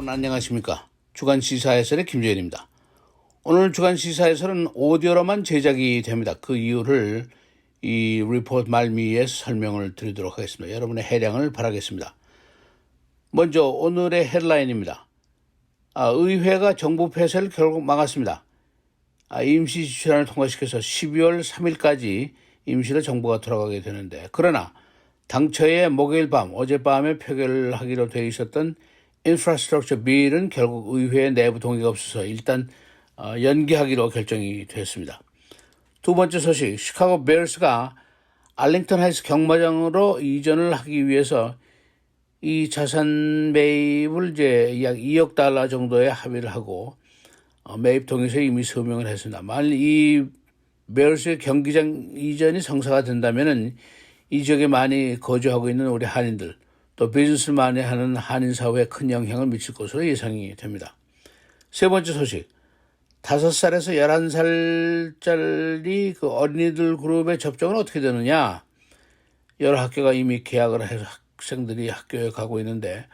여러분 안녕하십니까. 주간 시사해설의 김재현입니다. 오늘 주간 시사해설은 오디오로만 제작이 됩니다. 그 이유를 이 리포트 말미에 설명을 드리도록 하겠습니다. 여러분의 해량을 바라겠습니다. 먼저 오늘의 헤드라인입니다. 의회가 정부 폐쇄를 결국 막았습니다. 임시지출안을 통과시켜서 12월 3일까지 임시로 정부가 돌아가게 되는데, 그러나 당초에 목요일 밤, 어젯밤에 표결하기로 되어 있었던 인프라스트럭처 빌은 결국 의회 내부 동의가 없어서 일단 연기하기로 결정이 되었습니다. 두 번째 소식, 시카고 베어스가 알링턴 하이스 경마장으로 이전을 하기 위해서 이 자산 매입을 이제 약 2억 달러 정도의 합의를 하고 매입 동의서에 이미 서명을 했습니다. 만일 이 베어스의 경기장 이전이 성사가 된다면은 이 지역에 많이 거주하고 있는 우리 한인들, 또 비즈니스를 많이 하는 한인 사회에 큰 영향을 미칠 것으로 예상이 됩니다. 세 번째 소식, 5살에서 11살짜리 그 어린이들 그룹의 접종은 어떻게 되느냐? 여러 학교가 이미 계약을 해서 학생들이 학교에 가고 있는데,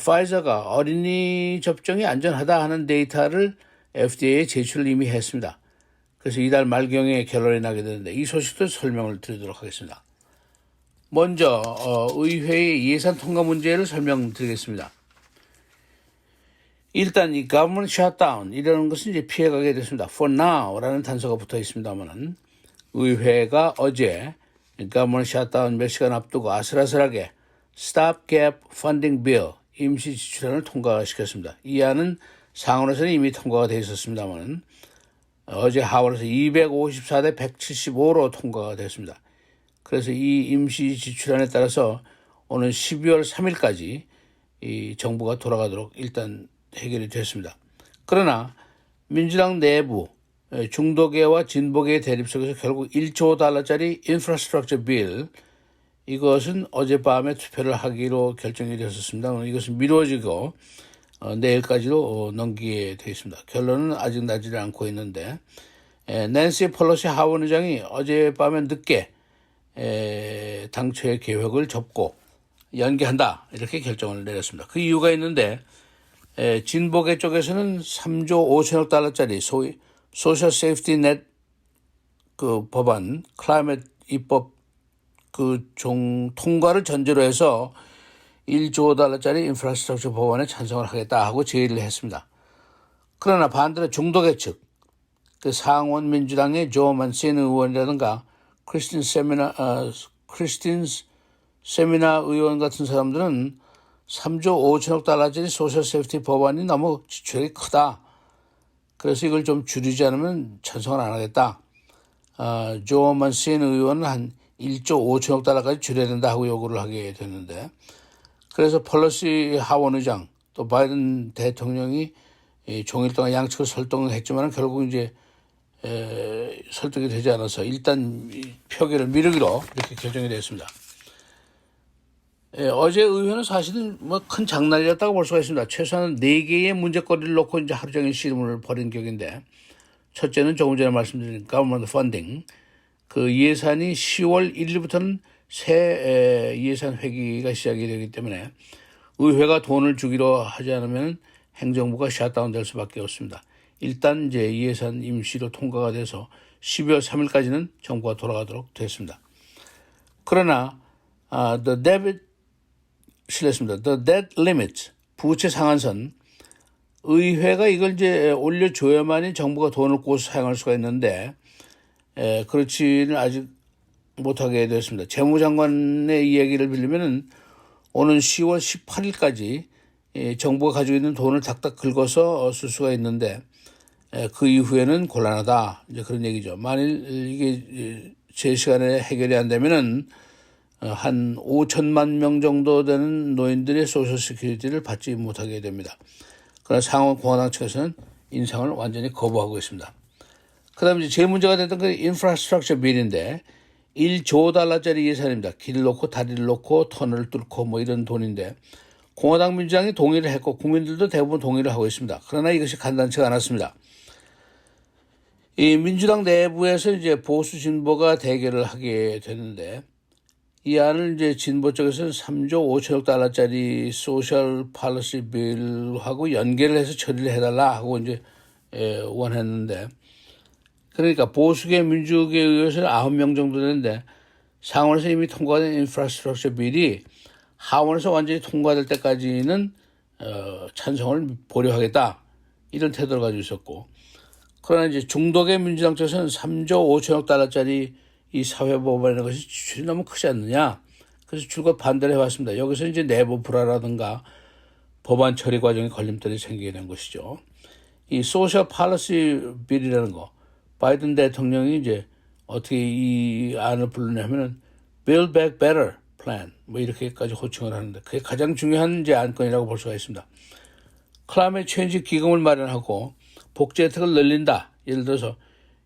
파이저가 어린이 접종이 안전하다 하는 데이터를 FDA에 제출을 이미 했습니다. 그래서 이달 말경에 결론이 나게 되는데, 이 소식도 설명을 드리도록 하겠습니다. 먼저 의회의 예산 통과 문제를 설명드리겠습니다. 일단 이 government shutdown 이라는 것은 이제 피해가게 됐습니다. For now라는 단서가 붙어 있습니다만은 의회가 어제 government shutdown 몇 시간 앞두고 아슬아슬하게 stopgap funding bill 임시 지출안을 통과시켰습니다. 이 안은 상원에서는 이미 통과가 되어 있었습니다만은 어제 하원에서 254대 175로 통과가 됐습니다. 그래서 이 임시 지출안에 따라서 오는 12월 3일까지 이 정부가 돌아가도록 일단 해결이 됐습니다. 그러나 민주당 내부 중도계와 진보계의 대립 속에서 결국 1조 달러짜리 인프라스트럭처 빌, 이것은 어젯밤에 투표를 하기로 결정이 되었습니다. 이것은 미뤄지고 내일까지도 넘기게 되어 있습니다. 결론은 아직 나지 않고 있는데, 낸시 펠로시 하원 의장이 어젯밤에 늦게 당초의 계획을 접고 연기한다 이렇게 결정을 내렸습니다. 그 이유가 있는데, 진보계 쪽에서는 3조 5천억 달러짜리 소위 소셜 세이프티 넷 그 법안, 클라이밋 입법 그 통과를 전제로 해서 1조 달러짜리 인프라스트럭처 법안에 찬성을 하겠다 하고 제의를 했습니다. 그러나 반대로 중도계 측, 그 상원 민주당의 조 만신 의원이라든가 크리스틴 세미나 의원 같은 사람들은 3조 5천억 달러짜리 소셜 세이프티 법안이 너무 지출이 크다. 그래서 이걸 좀 줄이지 않으면 찬성을 안 하겠다. 조 만신 의원은 한 1조 5천억 달러까지 줄여야 된다 하고 요구를 하게 됐는데, 그래서 펠로시 하원 의장 또 바이든 대통령이 종일 동안 양측을 설득을 했지만 결국 이제 설득이 되지 않아서 일단 표결을 미루기로 이렇게 결정이 됐습니다. 어제 의회는 사실은 뭐 큰 장난이었다고 볼 수가 있습니다. 최소한 4개의 문제거리를 놓고 이제 하루 종일 씨름을 벌인 격인데, 첫째는 조금 전에 말씀드린 government funding, 그 예산이 10월 1일부터는 새 예산 회기가 시작이 되기 때문에 의회가 돈을 주기로 하지 않으면 행정부가 샷다운 될 수밖에 없습니다. 일단 이제 예산 임시로 통과가 돼서 12월 3일까지는 정부가 돌아가도록 됐습니다. 그러나 the debt limit, 부채 상한선, 의회가 이걸 이제 올려줘야만이 정부가 돈을 꼬서 사용할 수가 있는데 그렇지는 아직 못하게 되었습니다. 재무장관의 이야기를 빌리면은 오는 10월 18일까지 정부가 가지고 있는 돈을 닥닥 긁어서 쓸 수가 있는데 그 이후에는 곤란하다, 이제 그런 얘기죠. 만일 이게 제 시간에 해결이 안 되면은 한 5천만 명 정도 되는 노인들의 소셜 시큐리티를 받지 못하게 됩니다. 그러나 상원 공화당 측에서는 인상을 완전히 거부하고 있습니다. 그 다음에 제일 문제가 됐던 그 인프라스트럭처 빌인데 1조 달러짜리 예산입니다. 길을 놓고 다리를 놓고 터널을 뚫고 뭐 이런 돈인데, 공화당 민주당이 동의를 했고 국민들도 대부분 동의를 하고 있습니다. 그러나 이것이 간단치가 않았습니다. 이 민주당 내부에서 이제 보수 진보가 대결을 하게 되는데, 이 안을 이제 진보 쪽에서는 3조 5천억 달러짜리 소셜 팔러시 빌하고 연계를 해서 처리를 해달라 하고 이제 원했는데, 그러니까 보수계 민주계에 의해서는 9명 정도 되는데 상원에서 이미 통과된 인프라스트럭처 빌이 하원에서 완전히 통과될 때까지는 찬성을 보류하겠다, 이런 태도를 가지고 있었고, 그러나 이제 중도계 민주당 쪽에서는 3조 5천억 달러짜리 이 사회법안이라는 것이 지출이 너무 크지 않느냐, 그래서 줄곧 반대를 해왔습니다. 여기서 이제 내부 불화라든가 법안 처리 과정에 걸림돌이 생기게 된 것이죠. 이 소셜 팔러시 빌이라는 거, 바이든 대통령이 이제 어떻게 이 안을 부르냐면은 Build Back Better Plan 뭐 이렇게까지 호칭을 하는데, 그게 가장 중요한 이제 안건이라고 볼 수가 있습니다. 클라이밋 체인지 기금을 마련하고 복지 혜택을 늘린다. 예를 들어서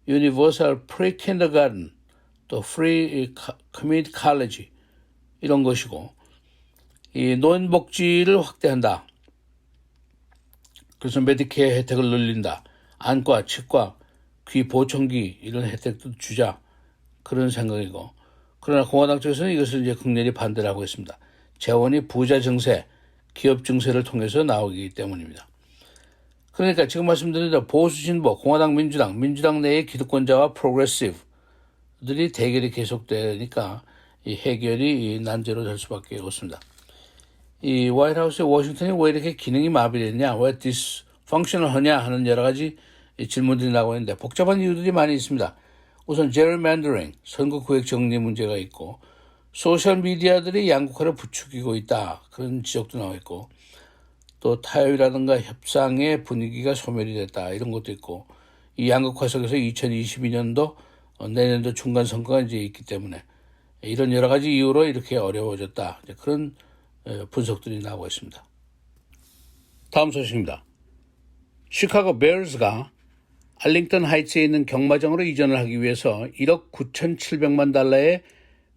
Universal Pre-Kindergarten, 또 Free Community College 이런 것이고, 이 노인복지를 확대한다. 그래서 메디케어 혜택을 늘린다. 안과, 치과, 귀 보청기 이런 혜택도 주자, 그런 생각이고, 그러나 공화당 쪽에서는 이것을 이제 극렬히 반대를 하고 있습니다. 재원이 부자 증세, 기업 증세를 통해서 나오기 때문입니다. 그러니까 지금 말씀드린 대로 보수 진보, 공화당 민주당 내의 기득권자와 프로그레시브들이 대결이 계속되니까 이 해결이 난제로 될 수밖에 없습니다. 이 화이트하우스의 워싱턴이 왜 이렇게 기능이 마비됐냐, 왜 디스펑셔널하냐 하는 여러 가지 질문들이 나오고 있는데, 복잡한 이유들이 많이 있습니다. 우선 제럴맨더링, 선거 구획 정리 문제가 있고, 소셜미디어들이 양극화를 부추기고 있다, 그런 지적도 나와 있고, 또 타협이라든가 협상의 분위기가 소멸이 됐다, 이런 것도 있고, 이 양극화 속에서 2022년도 내년도 중간 선거가 이제 있기 때문에 이런 여러 가지 이유로 이렇게 어려워졌다, 그런 분석들이 나오고 있습니다. 다음 소식입니다. 시카고 베어스가 알링턴 하이츠에 있는 경마장으로 이전을 하기 위해서 1억 9,700만 달러의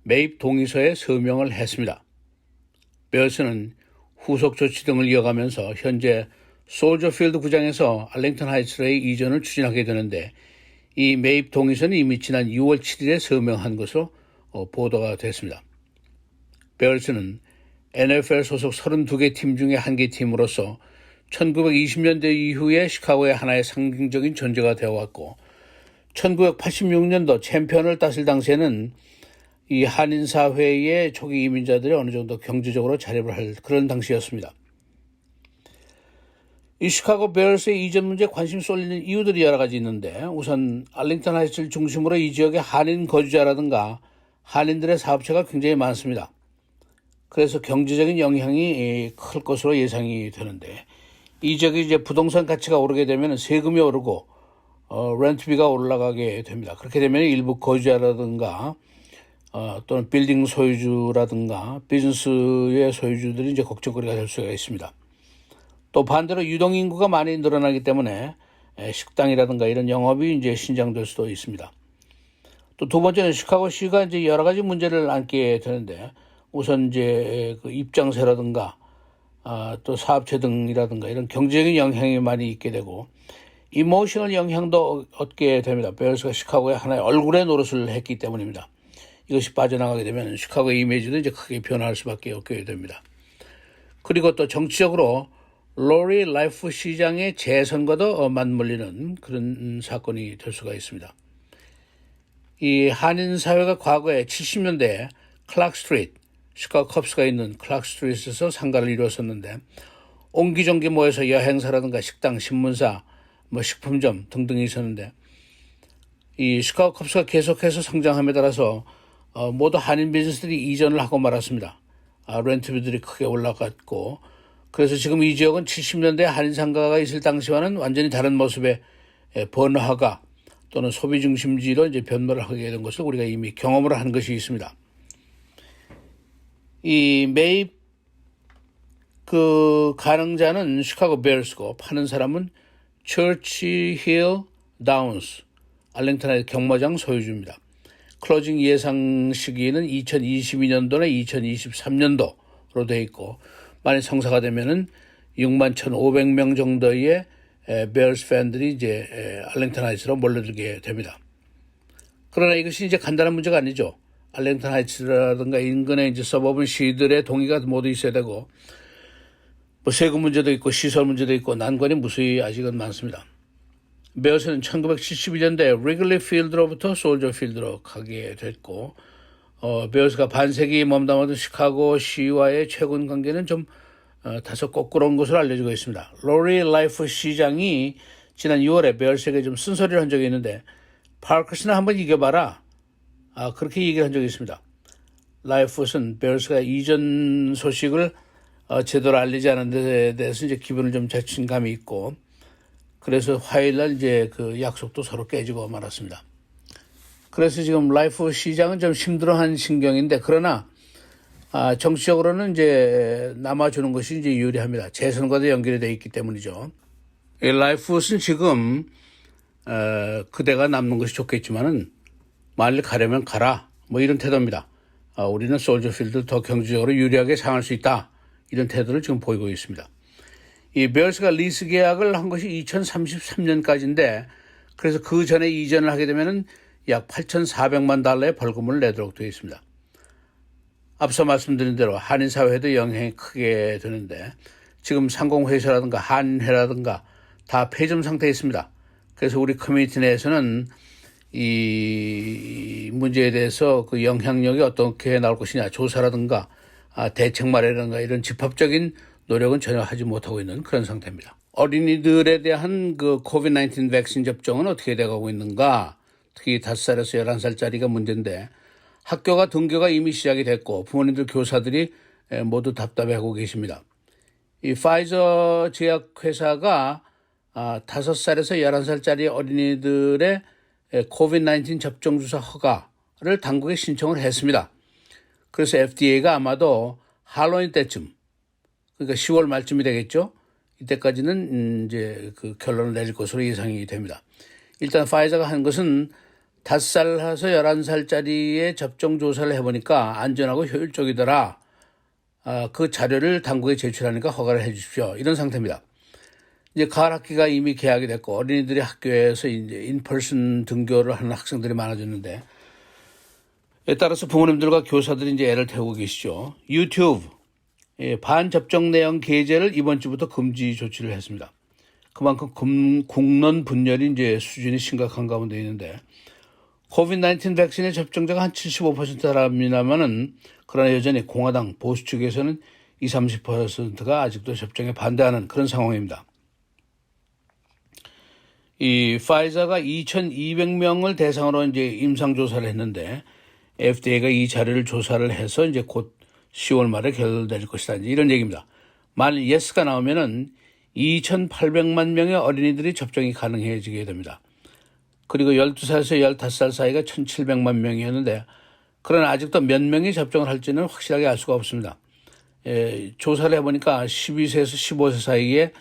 매입 동의서에 서명을 했습니다. 베어스는 후속 조치 등을 이어가면서 현재 솔저필드 구장에서 알링턴 하이츠로의 이전을 추진하게 되는데, 이 매입 동의서는 이미 지난 6월 7일에 서명한 것으로 보도가 됐습니다. 베어스는 NFL 소속 32개 팀 중에 한 개 팀으로서 1920년대 이후에 시카고의 하나의 상징적인 존재가 되어왔고, 1986년도 챔피언을 따실 당시에는 이 한인사회의 초기 이민자들이 어느 정도 경제적으로 자립을 할 그런 당시였습니다. 이 시카고 베어스의 이전 문제에 관심 쏠리는 이유들이 여러 가지 있는데, 우선 알링턴 하이츠를 중심으로 이 지역의 한인 거주자라든가 한인들의 사업체가 굉장히 많습니다. 그래서 경제적인 영향이 클 것으로 예상이 되는데, 이 지역의 이제 부동산 가치가 오르게 되면 세금이 오르고 렌트비가 올라가게 됩니다. 그렇게 되면 일부 거주자라든가 또는 빌딩 소유주라든가 비즈니스의 소유주들이 이제 걱정거리가 될 수가 있습니다. 또 반대로 유동인구가 많이 늘어나기 때문에 식당이라든가 이런 영업이 이제 신장될 수도 있습니다. 또 두 번째는 시카고시가 이제 여러 가지 문제를 안게 되는데, 우선 이제 그 입장세라든가 또 사업체 등이라든가 이런 경제적인 영향이 많이 있게 되고, 이모셔널 영향도 얻게 됩니다. 베어스가 시카고의 하나의 얼굴의 노릇을 했기 때문입니다. 이것이 빠져나가게 되면 시카고의 이미지도 이제 크게 변할 수밖에 없게 됩니다. 그리고 또 정치적으로 로리 라이프 시장의 재선과도 맞물리는 그런 사건이 될 수가 있습니다. 이 한인 사회가 과거에 70년대에 클락 스트리트, 시카고 컵스가 있는 클락 스트리트에서 상가를 이루었었는데, 옹기종기 모여서 여행사라든가 식당, 신문사, 식품점 등등이 있었는데, 이 시카고 컵스가 계속해서 성장함에 따라서 모두 한인 비즈니스들이 이전을 하고 말았습니다. 렌트비들이 크게 올라갔고, 그래서 지금 이 지역은 70년대 한인 상가가 있을 당시와는 완전히 다른 모습의 번화가 또는 소비 중심지로 이제 변모를 하게 된 것을 우리가 이미 경험을 한 것이 있습니다. 이 매입 그 가능자는 시카고 베어스고, 파는 사람은 처치 힐 다운스, 알링턴의 경마장 소유주입니다. 클로징 예상 시기는 2022년도나 2023년도로 되어 있고, 만약 성사가 되면은 61,500명 정도의 베어스 팬들이 이제 알링턴 하이츠로 몰려들게 됩니다. 그러나 이것이 이제 간단한 문제가 아니죠. 알랭턴 하이츠라든가 인근의 이제 서버븐 시들의 동의가 모두 있어야 되고, 뭐 세금 문제도 있고 시설 문제도 있고 난관이 무수히 아직은 많습니다. 베어스는 1971년도에 리글리 필드로부터 솔저 필드로 가게 됐고, 베어스가 반세기 몸담았던 시카고 시와의 최근 관계는 좀 다소 거꾸로운 것으로 알려지고 있습니다. 로리 라이프 시장이 지난 6월에 베어스에게 좀 쓴소리를 한 적이 있는데, 파커스는 한번 이겨봐라. 그렇게 얘기를 한 적이 있습니다. 라이프는 베어스가 이전 소식을 제대로 알리지 않은 데 대해서 이제 기분을 좀 자신감이 있고, 그래서 화요일날 이제 그 약속도 서로 깨지고 말았습니다. 그래서 지금 라이프 시장은 좀 힘들어한 신경인데, 그러나 정치적으로는 이제 남아주는 것이 이제 유리합니다. 재선과도 연결이 되어 있기 때문이죠. 라이프는 지금 그대가 남는 것이 좋겠지만은 만일 가려면 가라, 뭐 이런 태도입니다. 우리는 솔저필드 더 경제적으로 유리하게 상할 수 있다, 이런 태도를 지금 보이고 있습니다. 이 베어스가 리스 계약을 한 것이 2033년까지인데, 그래서 그 전에 이전을 하게 되면은 약 8,400만 달러의 벌금을 내도록 되어 있습니다. 앞서 말씀드린 대로 한인 사회에도 영향이 크게 되는데, 지금 상공회사라든가 한인회라든가 다 폐점 상태에 있습니다. 그래서 우리 커뮤니티 내에서는 이 문제에 대해서 그 영향력이 어떻게 나올 것이냐, 조사라든가 대책 마련이라든가 이런 집합적인 노력은 전혀 하지 못하고 있는 그런 상태입니다. 어린이들에 대한 그 코비드-19 백신 접종은 어떻게 돼가고 있는가? 특히 5살에서 11살짜리가 문제인데, 학교가 등교가 이미 시작이 됐고 부모님들 교사들이 모두 답답해하고 계십니다. 이 파이저 제약회사가 5살에서 11살짜리 어린이들의 코비드-19 접종 주사 허가를 당국에 신청을 했습니다. 그래서 FDA가 아마도 할로윈 때쯤, 그러니까 10월 말쯤이 되겠죠. 이때까지는 이제 그 결론을 내릴 것으로 예상이 됩니다. 일단 파이저가 한 것은 5살에서 11살짜리의 접종 조사를 해보니까 안전하고 효율적이더라. 그 자료를 당국에 제출하니까 허가를 해 주십시오, 이런 상태입니다. 이제 가을 학기가 이미 개학이 됐고 어린이들이 학교에서 이제 인펄슨 등교를 하는 학생들이 많아졌는데, 에 따라서 부모님들과 교사들이 이제 애를 태우고 계시죠. 유튜브 반접종 내용 게재를 이번 주부터 금지 조치를 했습니다. 그만큼 국론 분열이 이제 수준이 심각한 가운데 있는데, 코비드-19 백신의 접종자가 한 75%라면은, 그러나 여전히 공화당 보수 측에서는 20, 30%가 아직도 접종에 반대하는 그런 상황입니다. 이 파이저가 2,200명을 대상으로 이제 임상 조사를 했는데, FDA가 이 자료를 조사를 해서 이제 곧 10월 말에 결론될 것이다, 이런 얘기입니다. 만일 예스가 나오면은 2,800만 명의 어린이들이 접종이 가능해지게 됩니다. 그리고 12살에서 15살 사이가 1,700만 명이었는데, 그러나 아직도 몇 명이 접종을 할지는 확실하게 알 수가 없습니다. 조사를 해보니까 12세에서 15세 사이에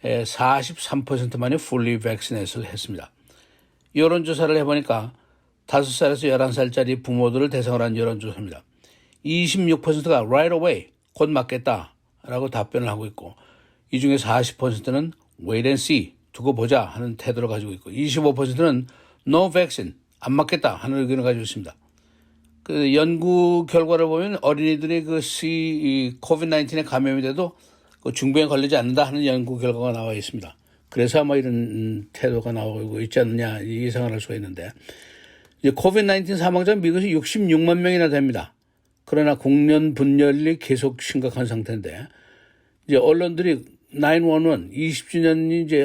43%만이 fully vaccinate를 했습니다. 여론조사를 해보니까 5살에서 11살짜리 부모들을 대상으로 한 여론조사입니다. 26%가 right away, 곧 맞겠다라고 답변을 하고 있고, 이 중에 40%는 wait and see, 두고 보자 하는 태도를 가지고 있고, 25%는 no vaccine, 안 맞겠다 하는 의견을 가지고 있습니다. 그 연구 결과를 보면 어린이들이 코비드-19에 감염이 돼도 그 중병에 걸리지 않는다 하는 연구 결과가 나와 있습니다. 그래서 아마 이런 태도가 나오고 있지 않느냐 예상을 할 수가 있는데, 이제 코비드-19 사망자는 미국에서 66만 명이나 됩니다. 그러나 국면 분열이 계속 심각한 상태인데, 이제 언론들이 911 20주년이 이제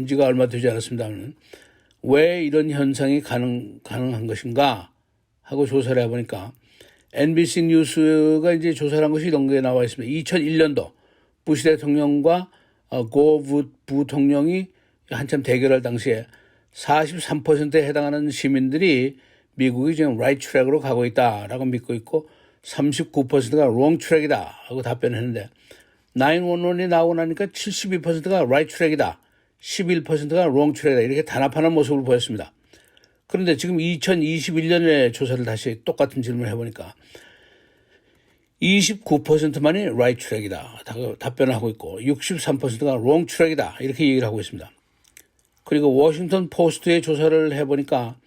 지가 얼마 되지 않았습니다만, 왜 이런 현상이 가능한 것인가 하고 조사를 해보니까 NBC 뉴스가 이제 조사를 한 것이 이런 게 나와 있습니다. 2001년도 부시 대통령과 고 부통령이 한참 대결할 당시에 43%에 해당하는 시민들이 미국이 지금 right track으로 가고 있다라고 믿고 있고, 39%가 wrong track이다 하고 답변을 했는데, 911이 나오고 나니까 72%가 right track이다, 11%가 wrong track이다, 이렇게 단합하는 모습을 보였습니다. 그런데 지금 2021년에 조사를 다시 똑같은 질문을 해보니까 29%만이 right track이다 답변을 하고 있고, 63%가 wrong track이다 이렇게 얘기를 하고 있습니다. 그리고 워싱턴 포스트의 조사를 해보니까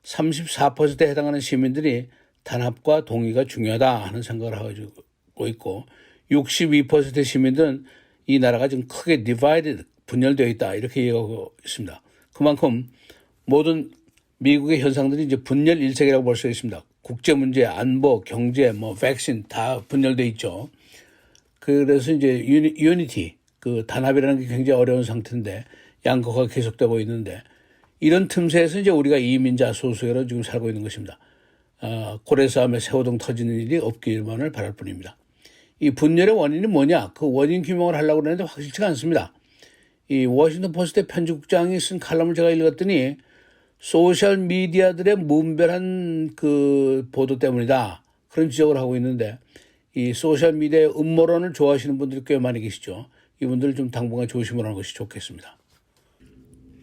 34%에 해당하는 시민들이 단합과 동의가 중요하다 하는 생각을 하고 있고 62%의 시민들은 이 나라가 지금 크게 divided, 분열되어 있다 이렇게 얘기하고 있습니다. 그만큼 모든 미국의 현상들이 이제 분열 일색이라고 볼 수 있습니다. 국제 문제, 안보, 경제, 백신 다 분열되어 있죠. 그래서 이제 유니티, 그 단합이라는 게 굉장히 어려운 상태인데 양극화가 계속되고 있는데 이런 틈새에서 이제 우리가 이민자 소수여로 지금 살고 있는 것입니다. 고래 싸움에 새우등 터지는 일이 없기만을 바랄 뿐입니다. 이 분열의 원인이 뭐냐? 그 원인 규명을 하려고 그러는데 확실치가 않습니다. 이 워싱턴 포스트의 편집국장이 쓴 칼럼을 제가 읽었더니 소셜 미디어들의 무분별한 그 보도 때문이다. 그런 지적을 하고 있는데 이 소셜 미디어의 음모론을 좋아하시는 분들이 꽤 많이 계시죠. 이분들 좀 당분간 조심을 하는 것이 좋겠습니다.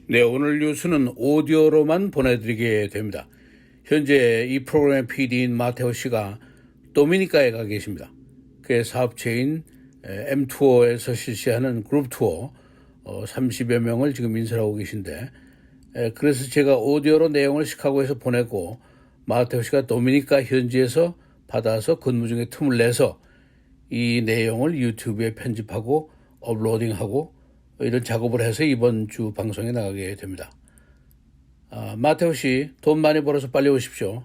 네, 오늘 뉴스는 오디오로만 보내드리게 됩니다. 현재 이 프로그램의 PD인 마테오 씨가 도미니카에 가 계십니다. 그의 사업체인 M 투어에서 실시하는 그룹 투어 30여 명을 지금 인솔하고 계신데 그래서 제가 오디오로 내용을 시카고에서 보내고 마테오 씨가 도미니카 현지에서 받아서 근무 중에 틈을 내서 이 내용을 유튜브에 편집하고 업로딩하고 이런 작업을 해서 이번 주 방송에 나가게 됩니다. 마테오 씨, 돈 많이 벌어서 빨리 오십시오.